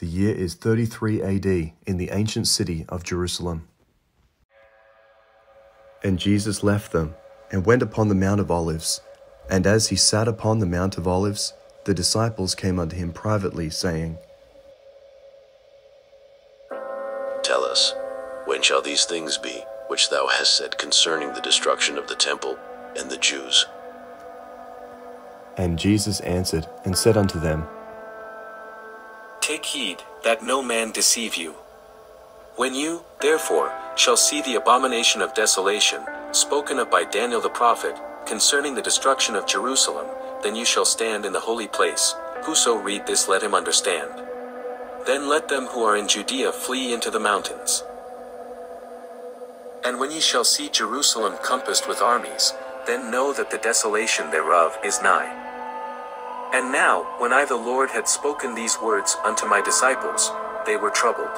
The year is 33 AD in the ancient city of Jerusalem. And Jesus left them and went upon the Mount of Olives. And as he sat upon the Mount of Olives, the disciples came unto him privately, saying, Tell us, when shall these things be, which thou hast said concerning the destruction of the temple and the Jews? And Jesus answered and said unto them, Take heed that no man deceive you. When you, therefore, shall see the abomination of desolation, spoken of by Daniel the prophet, concerning the destruction of Jerusalem, then you shall stand in the holy place. Whoso read this, let him understand. Then let them who are in Judea flee into the mountains. And when ye shall see Jerusalem compassed with armies, then know that the desolation thereof is nigh. And now, when I the Lord had spoken these words unto my disciples, they were troubled.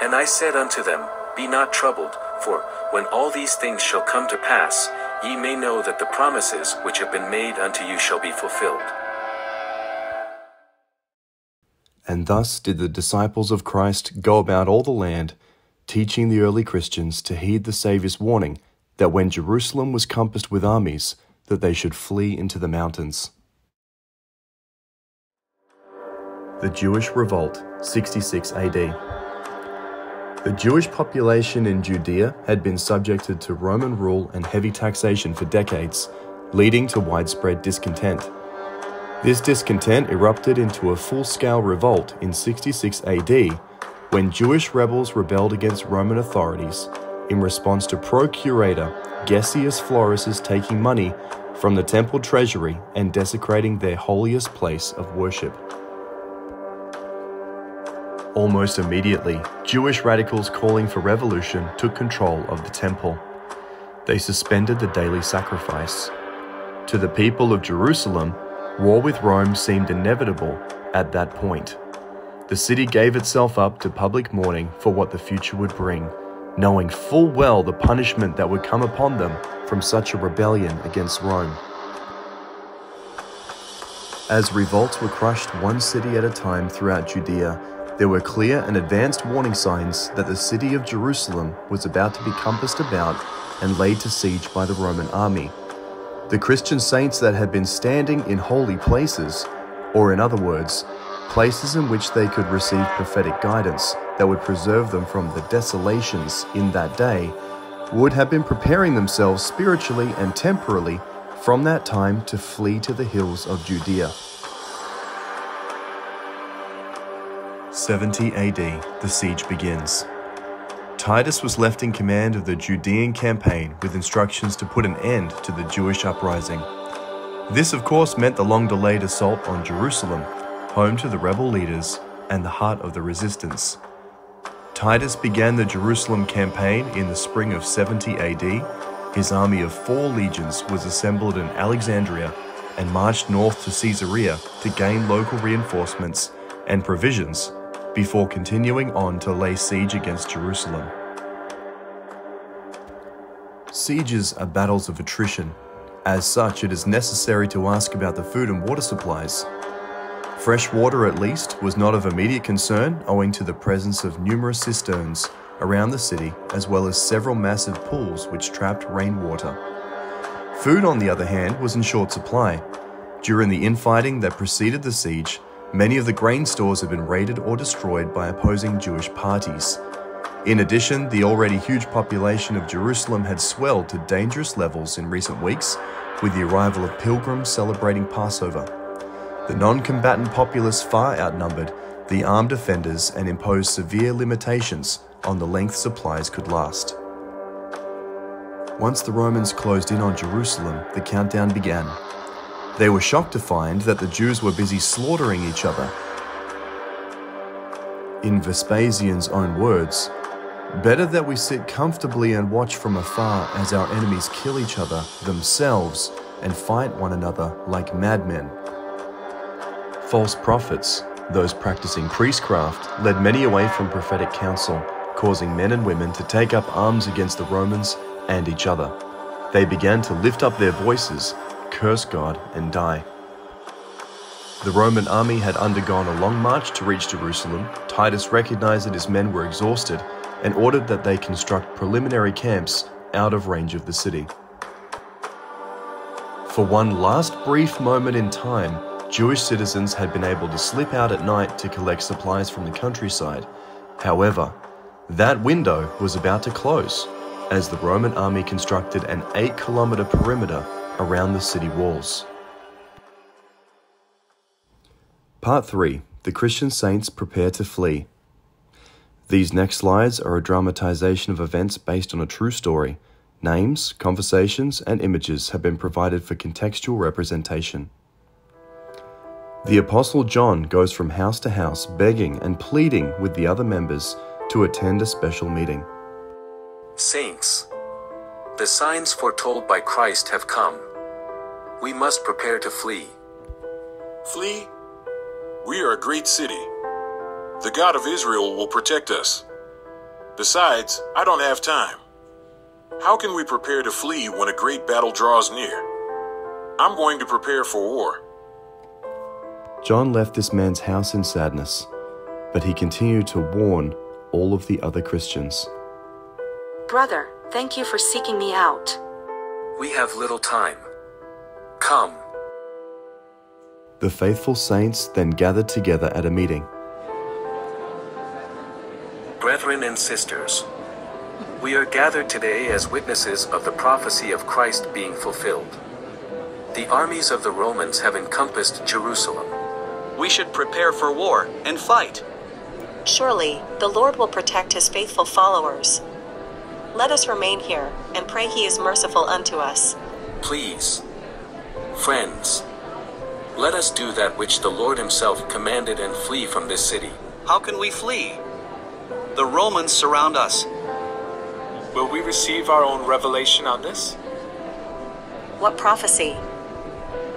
And I said unto them, Be not troubled, for, when all these things shall come to pass, ye may know that the promises which have been made unto you shall be fulfilled. And thus did the disciples of Christ go about all the land, teaching the early Christians to heed the Saviour's warning that when Jerusalem was compassed with armies, that they should flee into the mountains. The Jewish Revolt, 66 AD. The Jewish population in Judea had been subjected to Roman rule and heavy taxation for decades, leading to widespread discontent. This discontent erupted into a full-scale revolt in 66 AD, when Jewish rebels rebelled against Roman authorities in response to procurator Gessius Florus's taking money from the temple treasury and desecrating their holiest place of worship. Almost immediately, Jewish radicals calling for revolution took control of the temple. They suspended the daily sacrifice. To the people of Jerusalem, war with Rome seemed inevitable at that point. The city gave itself up to public mourning for what the future would bring, knowing full well the punishment that would come upon them from such a rebellion against Rome. As revolts were crushed one city at a time throughout Judea, there were clear and advanced warning signs that the city of Jerusalem was about to be compassed about and laid to siege by the Roman army. The Christian saints that had been standing in holy places, or in other words, places in which they could receive prophetic guidance that would preserve them from the desolations in that day, would have been preparing themselves spiritually and temporally from that time to flee to the hills of Judea. 70 AD, the siege begins. Titus was left in command of the Judean campaign with instructions to put an end to the Jewish uprising. This, of course, meant the long-delayed assault on Jerusalem, home to the rebel leaders and the heart of the resistance. Titus began the Jerusalem campaign in the spring of 70 AD. His army of 4 legions was assembled in Alexandria and marched north to Caesarea to gain local reinforcements and provisions before continuing on to lay siege against Jerusalem. Sieges are battles of attrition. As such, it is necessary to ask about the food and water supplies. Fresh water, at least, was not of immediate concern owing to the presence of numerous cisterns around the city, as well as several massive pools which trapped rainwater. Food, on the other hand, was in short supply. During the infighting that preceded the siege, many of the grain stores had been raided or destroyed by opposing Jewish parties. In addition, the already huge population of Jerusalem had swelled to dangerous levels in recent weeks with the arrival of pilgrims celebrating Passover. The non-combatant populace far outnumbered the armed defenders and imposed severe limitations on the length supplies could last. Once the Romans closed in on Jerusalem, the countdown began. They were shocked to find that the Jews were busy slaughtering each other. In Vespasian's own words, "Better that we sit comfortably and watch from afar as our enemies kill each other themselves and fight one another like madmen." False prophets, those practicing priestcraft, led many away from prophetic counsel, causing men and women to take up arms against the Romans and each other. They began to lift up their voices, curse God, and die. The Roman army had undergone a long march to reach Jerusalem. Titus recognized that his men were exhausted and ordered that they construct preliminary camps out of range of the city. For one last brief moment in time, Jewish citizens had been able to slip out at night to collect supplies from the countryside. However, that window was about to close as the Roman army constructed an 8-kilometer perimeter around the city walls. Part 3. The Christian saints prepare to flee. These next slides are a dramatization of events based on a true story. Names, conversations, and images have been provided for contextual representation. The Apostle John goes from house to house begging and pleading with the other members to attend a special meeting. Saints, the signs foretold by Christ have come. We must prepare to flee. Flee? We are a great city. The God of Israel will protect us. Besides, I don't have time. How can we prepare to flee when a great battle draws near? I'm going to prepare for war. John left this man's house in sadness, but he continued to warn all of the other Christians. Brother, thank you for seeking me out. We have little time. Come. The faithful saints then gathered together at a meeting. Brethren and sisters, we are gathered today as witnesses of the prophecy of Christ being fulfilled. The armies of the Romans have encompassed Jerusalem. We should prepare for war and fight. Surely, the Lord will protect his faithful followers. Let us remain here and pray he is merciful unto us. Please, friends, let us do that which the Lord himself commanded and flee from this city. How can we flee? The Romans surround us. Will we receive our own revelation on this? What prophecy?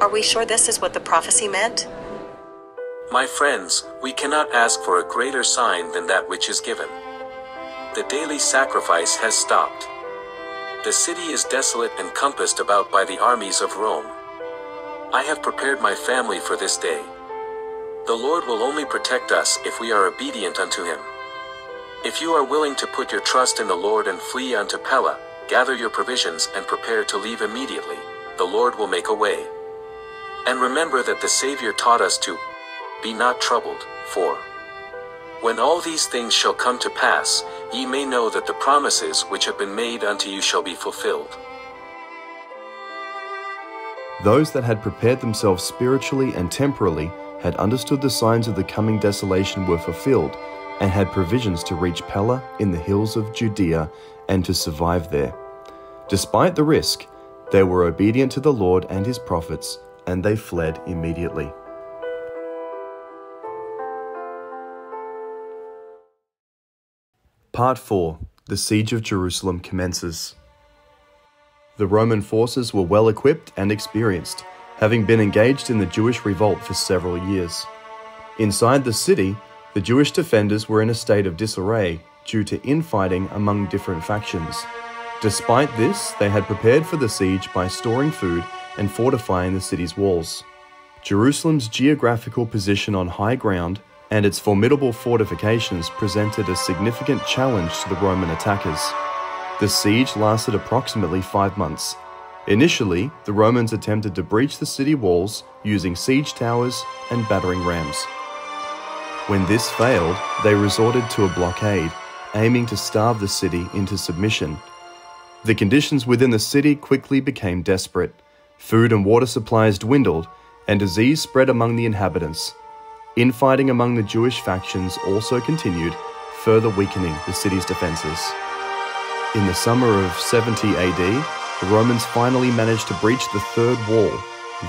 Are we sure this is what the prophecy meant? My friends, we cannot ask for a greater sign than that which is given. The daily sacrifice has stopped. The city is desolate and compassed about by the armies of Rome. I have prepared my family for this day. The Lord will only protect us if we are obedient unto him. If you are willing to put your trust in the Lord and flee unto Pella, gather your provisions and prepare to leave immediately, the Lord will make a way. And remember that the Savior taught us to be not troubled, for when all these things shall come to pass, ye may know that the promises which have been made unto you shall be fulfilled. Those that had prepared themselves spiritually and temporally had understood the signs of the coming desolation were fulfilled, and had provisions to reach Pella in the hills of Judea and to survive there. Despite the risk, they were obedient to the Lord and his prophets, and they fled immediately. Part 4. The Siege of Jerusalem commences. The Roman forces were well equipped and experienced, having been engaged in the Jewish revolt for several years. Inside the city, the Jewish defenders were in a state of disarray due to infighting among different factions. Despite this, they had prepared for the siege by storing food and fortifying the city's walls. Jerusalem's geographical position on high ground and its formidable fortifications presented a significant challenge to the Roman attackers. The siege lasted approximately 5 months. Initially, the Romans attempted to breach the city walls using siege towers and battering rams. When this failed, they resorted to a blockade, aiming to starve the city into submission. The conditions within the city quickly became desperate. Food and water supplies dwindled, and disease spread among the inhabitants. Infighting among the Jewish factions also continued, further weakening the city's defenses. In the summer of 70 AD, the Romans finally managed to breach the third wall,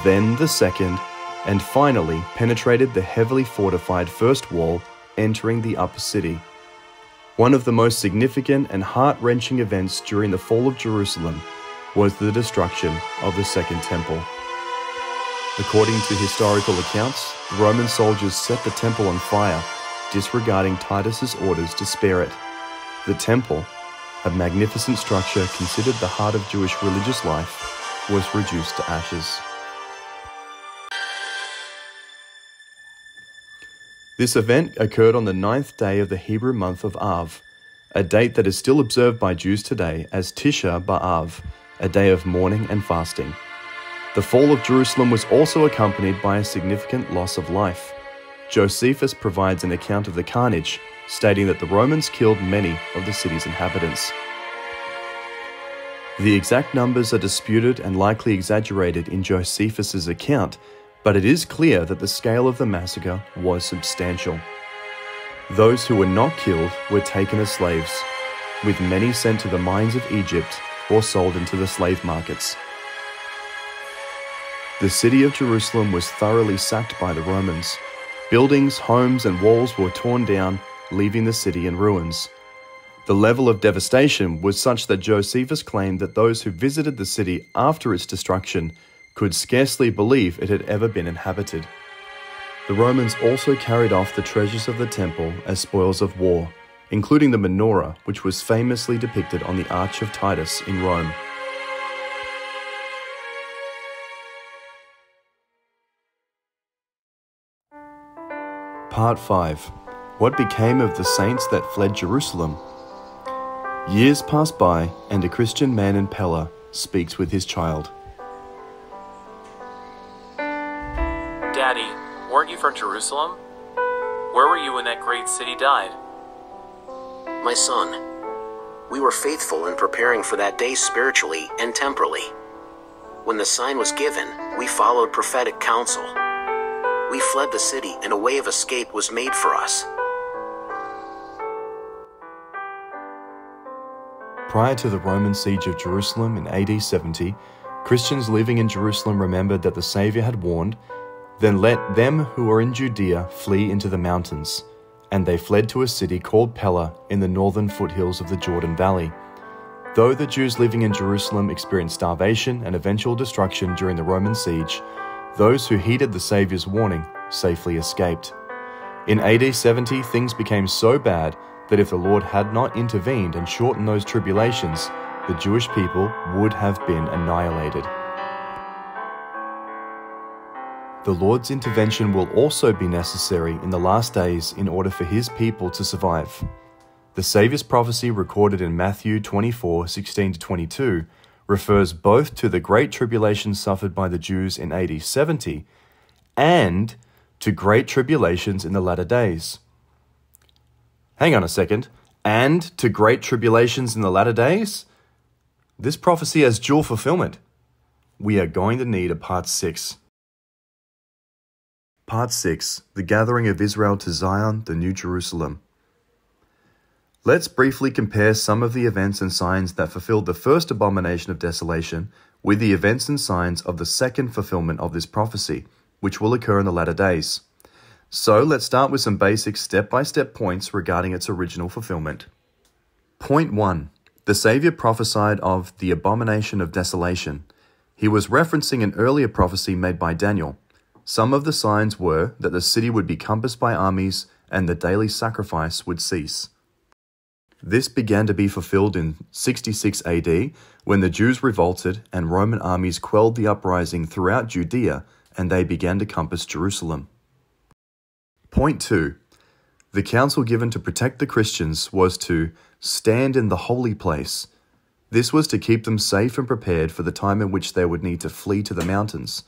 then the second, and finally penetrated the heavily fortified first wall, entering the upper city. One of the most significant and heart-wrenching events during the fall of Jerusalem was the destruction of the Second Temple. According to historical accounts, the Roman soldiers set the temple on fire, disregarding Titus's orders to spare it. The temple, a magnificent structure considered the heart of Jewish religious life, was reduced to ashes. This event occurred on the 9th day of the Hebrew month of Av, a date that is still observed by Jews today as Tisha B'Av, a day of mourning and fasting. The fall of Jerusalem was also accompanied by a significant loss of life. Josephus provides an account of the carnage, stating that the Romans killed many of the city's inhabitants. The exact numbers are disputed and likely exaggerated in Josephus's account, but it is clear that the scale of the massacre was substantial. Those who were not killed were taken as slaves, with many sent to the mines of Egypt or sold into the slave markets. The city of Jerusalem was thoroughly sacked by the Romans. Buildings, homes, and walls were torn down, leaving the city in ruins. The level of devastation was such that Josephus claimed that those who visited the city after its destruction could scarcely believe it had ever been inhabited. The Romans also carried off the treasures of the temple as spoils of war, including the menorah, which was famously depicted on the Arch of Titus in Rome. Part 5. What became of the saints that fled Jerusalem? Years pass by, and a Christian man in Pella speaks with his child. Daddy, weren't you from Jerusalem? Where were you when that great city died? My son, we were faithful in preparing for that day spiritually and temporally. When the sign was given, we followed prophetic counsel. We fled the city, and a way of escape was made for us. Prior to the Roman siege of Jerusalem in AD 70, Christians living in Jerusalem remembered that the Saviour had warned, "Then let them who are in Judea flee into the mountains." And they fled to a city called Pella in the northern foothills of the Jordan Valley. Though the Jews living in Jerusalem experienced starvation and eventual destruction during the Roman siege, those who heeded the Saviour's warning safely escaped. In AD 70, things became so bad that if the Lord had not intervened and shortened those tribulations, the Jewish people would have been annihilated. The Lord's intervention will also be necessary in the last days in order for His people to survive. The Saviour's prophecy recorded in Matthew 24:16-22 refers both to the great tribulation suffered by the Jews in AD 70 and to great tribulations in the latter days. Hang on a second. And to great tribulations in the latter days? This prophecy has dual fulfillment. We are going to need a part 6. Part 6. The gathering of Israel to Zion, the New Jerusalem. Let's briefly compare some of the events and signs that fulfilled the first abomination of desolation with the events and signs of the second fulfillment of this prophecy, which will occur in the latter days. So let's start with some basic step-by-step points regarding its original fulfillment. Point 1. The Saviour prophesied of the Abomination of Desolation. He was referencing an earlier prophecy made by Daniel. Some of the signs were that the city would be compassed by armies and the daily sacrifice would cease. This began to be fulfilled in 66 AD when the Jews revolted and Roman armies quelled the uprising throughout Judea and they began to compass Jerusalem. Point 2. The counsel given to protect the Christians was to stand in the holy place. This was to keep them safe and prepared for the time in which they would need to flee to the mountains.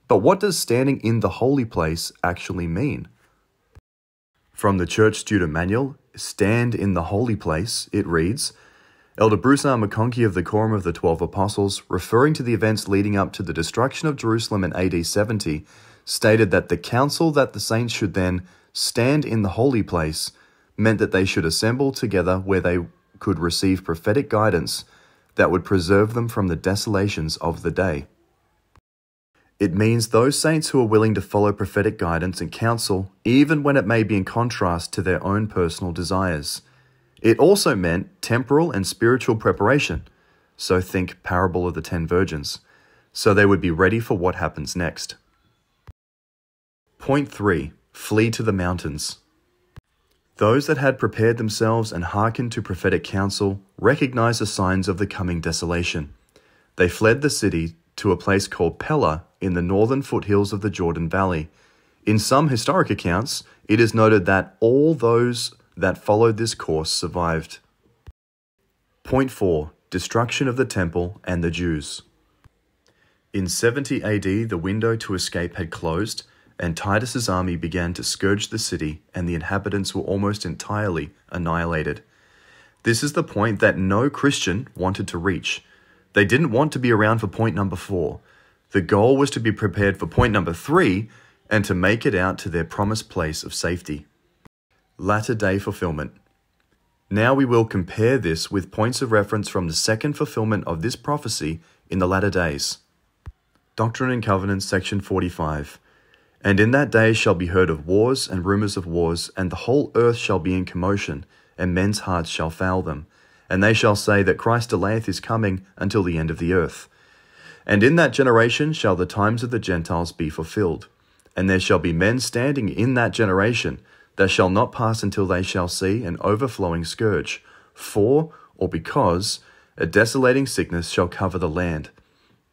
But what does standing in the holy place actually mean? From the Church Student Manual, Stand in the Holy Place, it reads, Elder Bruce R. McConkie of the Quorum of the 12 Apostles, referring to the events leading up to the destruction of Jerusalem in AD 70, stated that the counsel that the saints should then stand in the holy place meant that they should assemble together where they could receive prophetic guidance that would preserve them from the desolations of the day. It means those saints who are willing to follow prophetic guidance and counsel, even when it may be in contrast to their own personal desires. It also meant temporal and spiritual preparation, so think Parable of the 10 Virgins, so they would be ready for what happens next. Point 3. Flee to the mountains. Those that had prepared themselves and hearkened to prophetic counsel recognized the signs of the coming desolation. They fled the city to a place called Pella in the northern foothills of the Jordan Valley. In some historic accounts, it is noted that all those that followed this course survived. Point 4. Destruction of the Temple and the Jews. In 70 AD, the window to escape had closed, and Titus's army began to scourge the city, and the inhabitants were almost entirely annihilated. This is the point that no Christian wanted to reach. They didn't want to be around for point number 4. The goal was to be prepared for point number 3 and to make it out to their promised place of safety. Latter-day fulfillment. Now we will compare this with points of reference from the second fulfillment of this prophecy in the latter days. Doctrine and Covenants, section 45. And in that day shall be heard of wars and rumours of wars, and the whole earth shall be in commotion, and men's hearts shall fail them. And they shall say that Christ delayeth his coming until the end of the earth. And in that generation shall the times of the Gentiles be fulfilled. And there shall be men standing in that generation that shall not pass until they shall see an overflowing scourge, for, or because, a desolating sickness shall cover the land.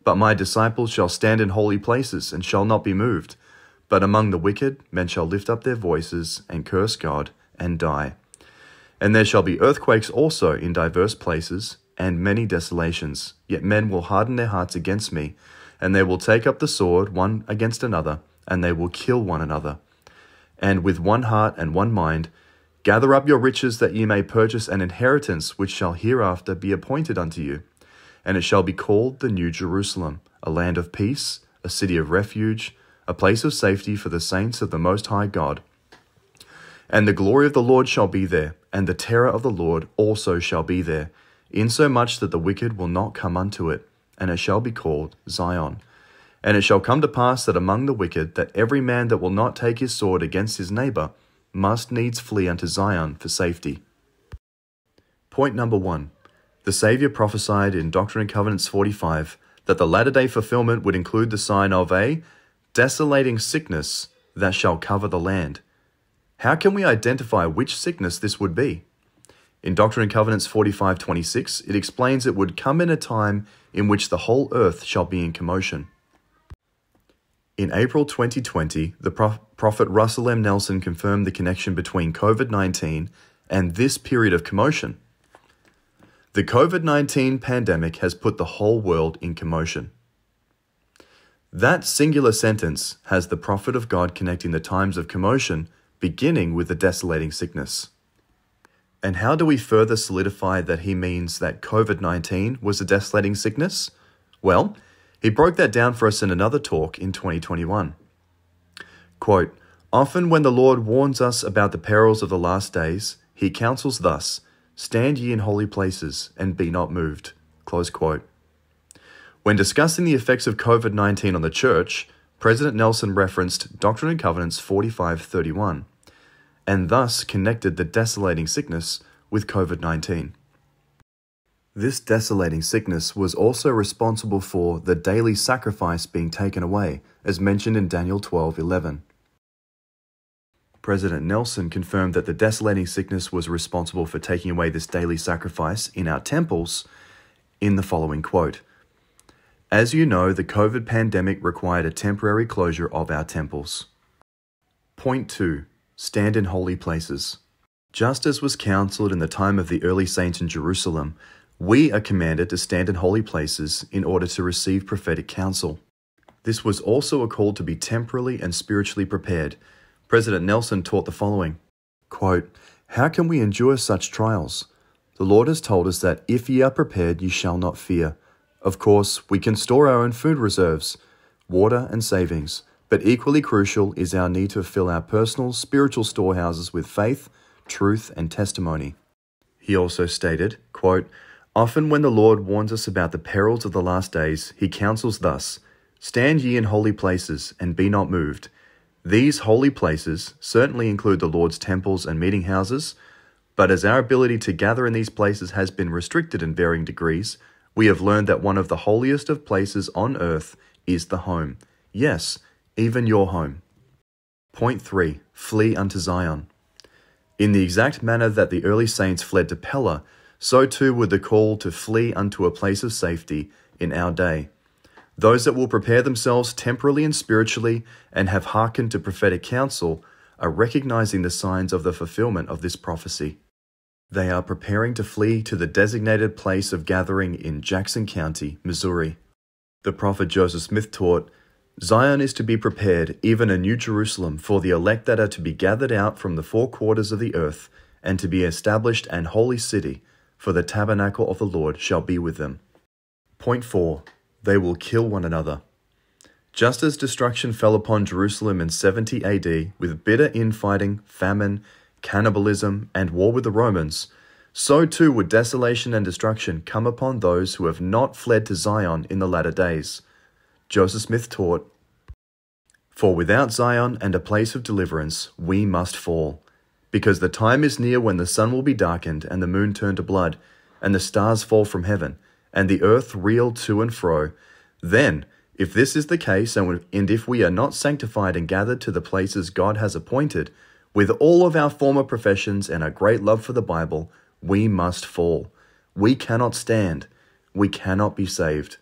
But my disciples shall stand in holy places, and shall not be moved. But among the wicked men shall lift up their voices, and curse God, and die. And there shall be earthquakes also in diverse places, and many desolations. Yet men will harden their hearts against me, and they will take up the sword one against another, and they will kill one another. And with one heart and one mind, gather up your riches that ye may purchase an inheritance which shall hereafter be appointed unto you. And it shall be called the New Jerusalem, a land of peace, a city of refuge, a place of safety for the saints of the Most High God. And the glory of the Lord shall be there, and the terror of the Lord also shall be there, insomuch that the wicked will not come unto it, and it shall be called Zion. And it shall come to pass that among the wicked, that every man that will not take his sword against his neighbour must needs flee unto Zion for safety. Point number 1. The Saviour prophesied in Doctrine and Covenants 45 that the latter-day fulfillment would include the sign of a desolating sickness that shall cover the land. How can we identify which sickness this would be? In Doctrine and Covenants 45:26, it explains it would come in a time in which the whole earth shall be in commotion. In April 2020, the Prophet Russell M. Nelson confirmed the connection between COVID-19 and this period of commotion. The COVID-19 pandemic has put the whole world in commotion. That singular sentence has the prophet of God connecting the times of commotion, beginning with the desolating sickness. And how do we further solidify that he means that COVID-19 was a desolating sickness? Well, he broke that down for us in another talk in 2021. Quote, often when the Lord warns us about the perils of the last days, he counsels thus, stand ye in holy places, and be not moved. Close quote. When discussing the effects of COVID-19 on the church, President Nelson referenced Doctrine and Covenants 45:31, and thus connected the desolating sickness with COVID-19. This desolating sickness was also responsible for the daily sacrifice being taken away, as mentioned in Daniel 12:11. President Nelson confirmed that the desolating sickness was responsible for taking away this daily sacrifice in our temples in the following quote. As you know, the COVID pandemic required a temporary closure of our temples. Point 2. Stand in holy places. Just as was counseled in the time of the early saints in Jerusalem, we are commanded to stand in holy places in order to receive prophetic counsel. This was also a call to be temporally and spiritually prepared. President Nelson taught the following, quote, how can we endure such trials? The Lord has told us that if ye are prepared, ye shall not fear. Of course, we can store our own food reserves, water and savings, but equally crucial is our need to fill our personal spiritual storehouses with faith, truth, and testimony. He also stated, quote, often when the Lord warns us about the perils of the last days, he counsels thus, stand ye in holy places, and be not moved. These holy places certainly include the Lord's temples and meeting houses, but as our ability to gather in these places has been restricted in varying degrees, we have learned that one of the holiest of places on earth is the home. Yes, even your home. Point 3. Flee unto Zion. In the exact manner that the early saints fled to Pella, so too would the call to flee unto a place of safety in our day. Those that will prepare themselves temporally and spiritually and have hearkened to prophetic counsel are recognizing the signs of the fulfillment of this prophecy. They are preparing to flee to the designated place of gathering in Jackson County, Missouri. The prophet Joseph Smith taught, Zion is to be prepared, even a new Jerusalem, for the elect that are to be gathered out from the four quarters of the earth, and to be established an holy city, for the tabernacle of the Lord shall be with them. Point 4. They will kill one another. Just as destruction fell upon Jerusalem in 70 AD with bitter infighting, famine, cannibalism, and war with the Romans, so too would desolation and destruction come upon those who have not fled to Zion in the latter days. Joseph Smith taught, For without Zion and a place of deliverance, we must fall, because the time is near when the sun will be darkened and the moon turned to blood, and the stars fall from heaven, and the earth reel to and fro. Then, if this is the case, and if we are not sanctified and gathered to the places God has appointed, with all of our former professions and our great love for the Bible, we must fall. We cannot stand. We cannot be saved.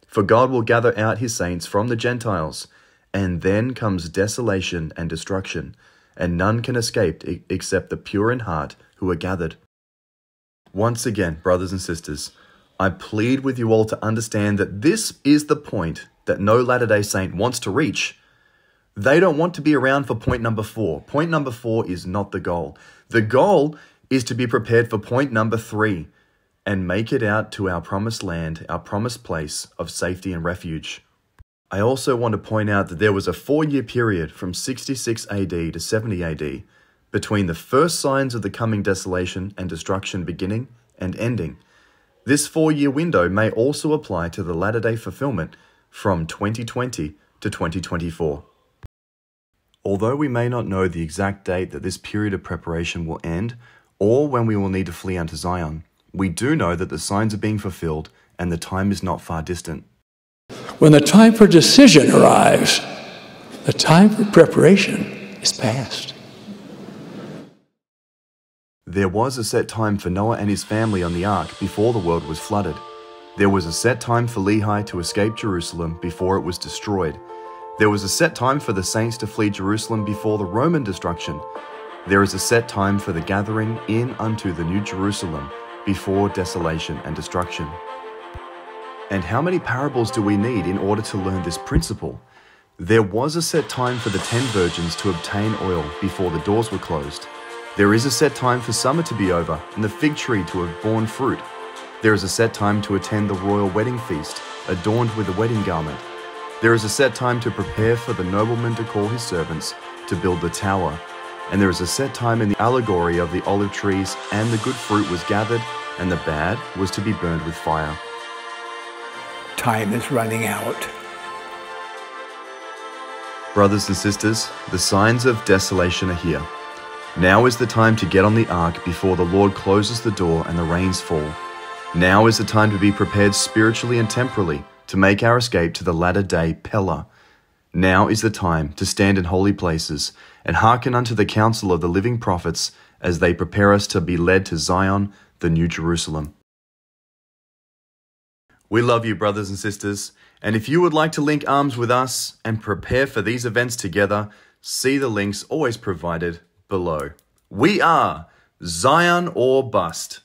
For God will gather out his saints from the Gentiles, and then comes desolation and destruction, and none can escape except the pure in heart who are gathered. Once again, brothers and sisters, I plead with you all to understand that this is the point that no Latter-day Saint wants to reach. They don't want to be around for point number 4. Point number 4 is not the goal. The goal is to be prepared for point number 3 and make it out to our promised land, our promised place of safety and refuge. I also want to point out that there was a 4-year period from 66 AD to 70 AD between the first signs of the coming desolation and destruction beginning and ending. This 4-year window may also apply to the latter-day fulfillment from 2020 to 2024. Although we may not know the exact date that this period of preparation will end, or when we will need to flee unto Zion, we do know that the signs are being fulfilled and the time is not far distant. When the time for decision arrives, the time for preparation is past. There was a set time for Noah and his family on the ark before the world was flooded. There was a set time for Lehi to escape Jerusalem before it was destroyed. There was a set time for the saints to flee Jerusalem before the Roman destruction. There is a set time for the gathering in unto the New Jerusalem before desolation and destruction. And how many parables do we need in order to learn this principle? There was a set time for the 10 virgins to obtain oil before the doors were closed. There is a set time for summer to be over and the fig tree to have borne fruit. There is a set time to attend the royal wedding feast, adorned with a wedding garment. There is a set time to prepare for the nobleman to call his servants to build the tower. And there is a set time in the allegory of the olive trees, and the good fruit was gathered, and the bad was to be burned with fire. Time is running out. Brothers and sisters, the signs of desolation are here. Now is the time to get on the ark before the Lord closes the door and the rains fall. Now is the time to be prepared spiritually and temporally to make our escape to the latter-day Pella. Now is the time to stand in holy places and hearken unto the counsel of the living prophets as they prepare us to be led to Zion, the New Jerusalem. We love you, brothers and sisters, and if you would like to link arms with us and prepare for these events together, see the links always provided below. We are Zion or Bust.